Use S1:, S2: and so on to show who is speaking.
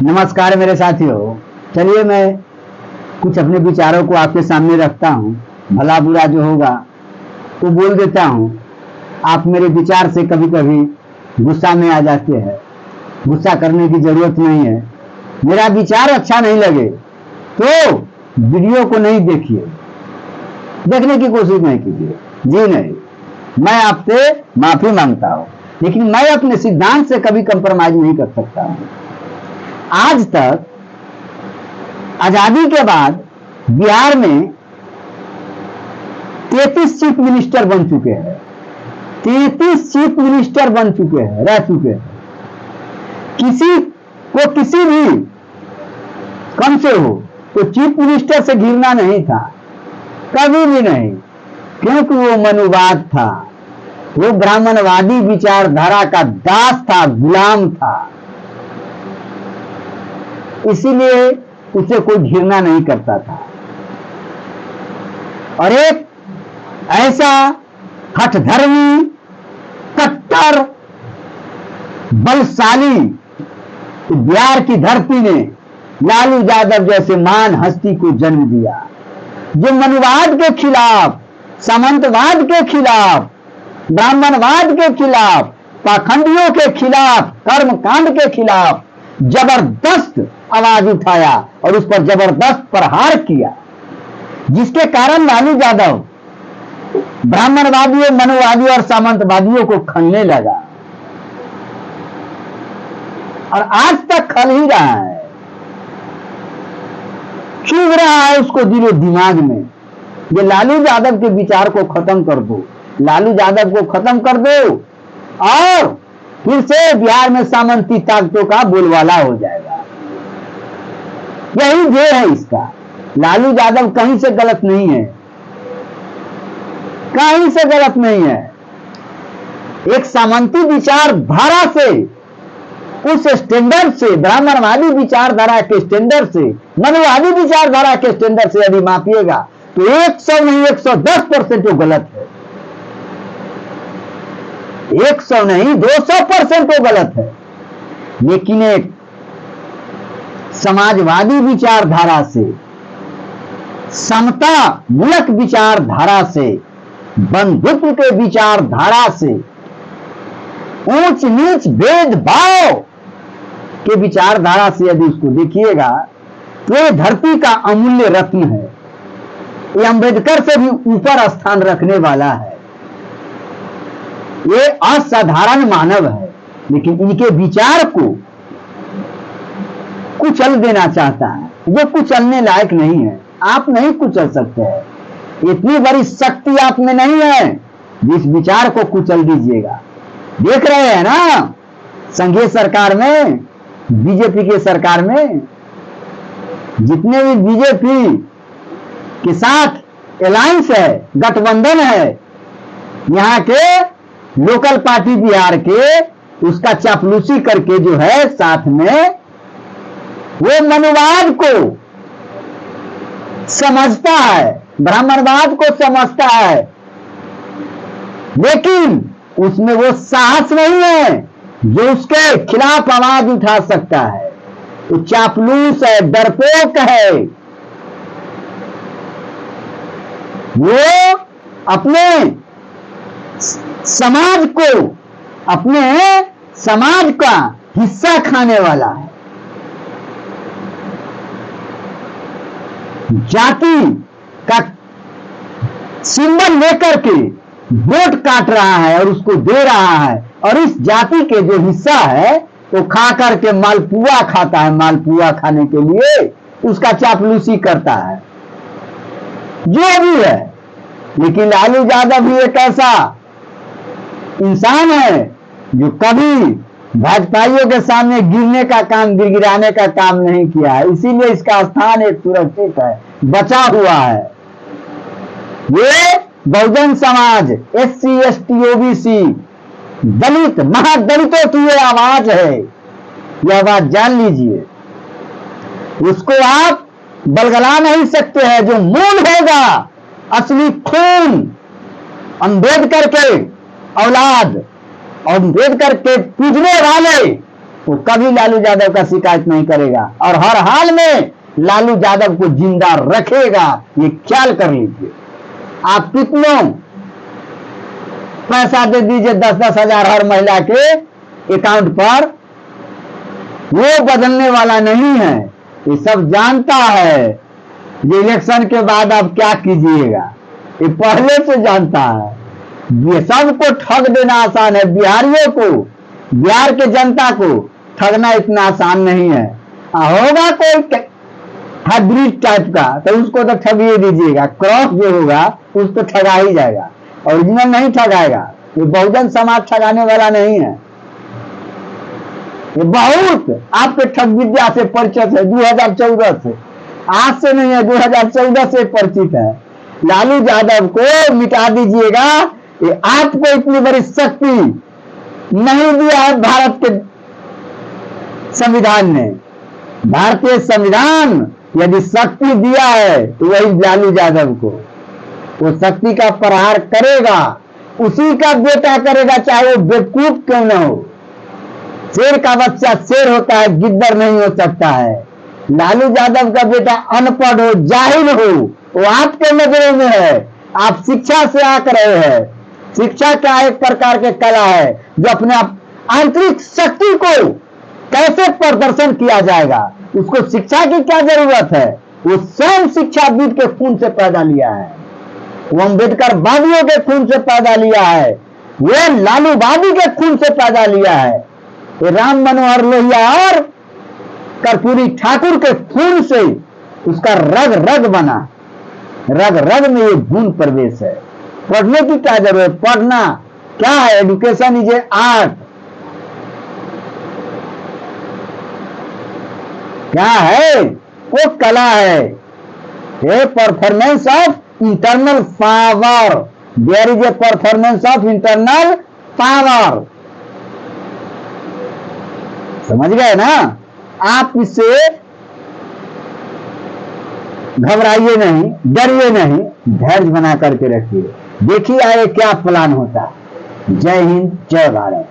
S1: नमस्कार मेरे साथियों। चलिए मैं कुछ अपने विचारों को आपके सामने रखता हूँ। भला बुरा जो होगा तो बोल देता हूँ। आप मेरे विचार से कभी कभी गुस्सा में आ जाते हैं। गुस्सा करने की जरूरत नहीं है। मेरा विचार अच्छा नहीं लगे तो वीडियो को नहीं देखिए, देखने की कोशिश नहीं कीजिए। जी नहीं, मैं आपसे माफी मांगता हूँ, लेकिन मैं अपने सिद्धांत से कभी कंप्रोमाइज नहीं कर सकता हूँ। आज तक आजादी के बाद बिहार में 33 चीफ मिनिस्टर बन चुके हैं। 33 चीफ मिनिस्टर बन चुके हैं, रह चुके हैं। किसी को किसी भी कम से हो तो चीफ मिनिस्टर से घिरना नहीं था, कभी भी नहीं, क्योंकि वो मनुवाद था, वो ब्राह्मणवादी विचारधारा का दास था, गुलाम था। इसीलिए उसे कोई घिरना नहीं करता था। और एक ऐसा हठधर्मी, कट्टर, बलशाली बिहार की धरती ने लालू यादव जैसे महान हस्ती को जन्म दिया, जो मनुवाद के खिलाफ, सामंतवाद के खिलाफ, ब्राह्मणवाद के खिलाफ, पाखंडियों के खिलाफ, कर्मकांड के खिलाफ जबरदस्त आवाज उठाया और उस पर जबरदस्त प्रहार किया, जिसके कारण लालू यादव ब्राह्मणवादियों, मनुवादियों और सामंतवादियों को खलने लगा और आज तक खल ही रहा है। चुभ रहा है उसको दिलो दिमाग में। ये लालू यादव के विचार को खत्म कर दो, लालू यादव को खत्म कर दो और फिर से बिहार में सामंती ताकतों का बोलबाला हो जाएगा। यही ध्येय है इसका। लालू यादव कहीं से गलत नहीं है, कहीं से गलत नहीं है। एक सामंती विचारधारा से, उस स्टैंडर्ड से, ब्राह्मणवादी विचारधारा के स्टैंडर्ड से, मनुवादी विचारधारा के स्टैंडर्ड से यदि मापिएगा तो 100 नहीं 110% वो गलत है। 100 नहीं 200% वो गलत है। लेकिन एक समाजवादी विचारधारा से, समता मूलक विचारधारा से, बंधुत्व के विचारधारा से, ऊंच नीच भेदभाव के विचारधारा से यदि उसको देखिएगा तो ये धरती का अमूल्य रत्न है। ये अंबेडकर से भी ऊपर स्थान रखने वाला है। ये असाधारण मानव है, लेकिन इनके विचार को कुचल देना चाहता है, जो कुचलने लायक नहीं है। आप नहीं कुचल सकते हैं। इतनी बड़ी शक्ति आप में नहीं है जिस विचार को कुचल दीजिएगा। देख रहे हैं ना, संघीय सरकार में, बीजेपी के सरकार में जितने भी बीजेपी के साथ अलायंस है, गठबंधन है, यहाँ के लोकल पार्टी बिहार के, उसका चापलूसी करके जो है साथ में, वो मनुवाद को समझता है, ब्राह्मणवाद को समझता है, लेकिन उसमें वो साहस नहीं है जो उसके खिलाफ आवाज उठा सकता है। वो चापलूस है, डरपोक है। वो अपने समाज को, अपने समाज का हिस्सा खाने वाला है। जाति का सिंबल लेकर के वोट काट रहा है और उसको दे रहा है, और इस जाति के जो हिस्सा है वो खा करके मालपुआ खाता है। मालपुआ खाने के लिए उसका चापलूसी करता है, जो भी है। लेकिन लालू यादव भी एक ऐसा इंसान है जो कभी भाजपाइयों के सामने गिरने का काम, गिड़गिड़ाने का काम नहीं किया है। इसीलिए इसका स्थान एक सुरक्षित है, बचा हुआ है। ये Bahujan Samaj, SC ST OBC, दलित, महादलितों की ये आवाज है। यह आवाज जान लीजिए। उसको आप बलगला नहीं सकते हैं। जो मूल होगा, असली खून, अम्बेडकर के औलाद, अम्बेडकर के पूजने वाले वो कभी लालू यादव का शिकायत नहीं करेगा और हर हाल में लालू यादव को जिंदा रखेगा, ये ख्याल कर लीजिए। आप कितनों पैसा दे दीजिए, 10-10 हजार हर महिला के अकाउंट पर, वो बदलने वाला नहीं है। ये सब जानता है ये इलेक्शन के बाद आप क्या कीजिएगा, ये पहले से जानता है। ये सबको ठग देना आसान है, बिहारियों को, बिहार के जनता को ठगना इतना आसान नहीं है। होगा कोई हाइब्रिड टाइप का तो उसको तो ठग ही दीजिएगा, क्रॉस जो होगा उसको ठगा ही जाएगा, ओरिजिनल नहीं ठगाएगा। ये बहुजन समाज ठगाने वाला नहीं है, ये बहुत आपके ठग विद्या से परिचित है 2014 से, आज से नहीं है, 2014 से परिचित है। लालू यादव को मिटा दीजिएगा, ये आपको इतनी बड़ी शक्ति नहीं दिया है भारत के संविधान ने। भारतीय संविधान यदि शक्ति दिया है तो वही लालू यादव को, वो शक्ति का प्रहार करेगा, उसी का बेटा करेगा, चाहे वो बेवकूफ क्यों न हो। शेर का बच्चा शेर होता है, गिद्दर नहीं हो सकता है। लालू यादव का बेटा अनपढ़ हो, जाहिल हो, वो आपके नजरों में है। आप शिक्षा से आक रहे हैं। शिक्षा क्या एक प्रकार के कला है जो अपने आंतरिक शक्ति को कैसे प्रदर्शन किया जाएगा, उसको शिक्षा की क्या जरूरत है। वो स्वयं शिक्षाविद के खून से पैदा लिया है, वो अम्बेडकर वादियों के खून से पैदा लिया है, वो लालू वादी के खून से पैदा लिया है, ये राम मनोहर लोहिया और कर्पूरी ठाकुर के खून से उसका रग रग बना, रग रग में ये गुण प्रवेश है। पढ़ने की क्या जरूरत, पढ़ना क्या है, एजुकेशन इज ए आर्ट। क्या है, वो कला है, ये performance of internal power, there is a performance of internal power. समझ गए ना। आप इससे घबराइए नहीं, डरिए नहीं, धैर्य बना करके रखिए, देखिए आगे क्या प्लान होता है। जय हिंद, जय भारत।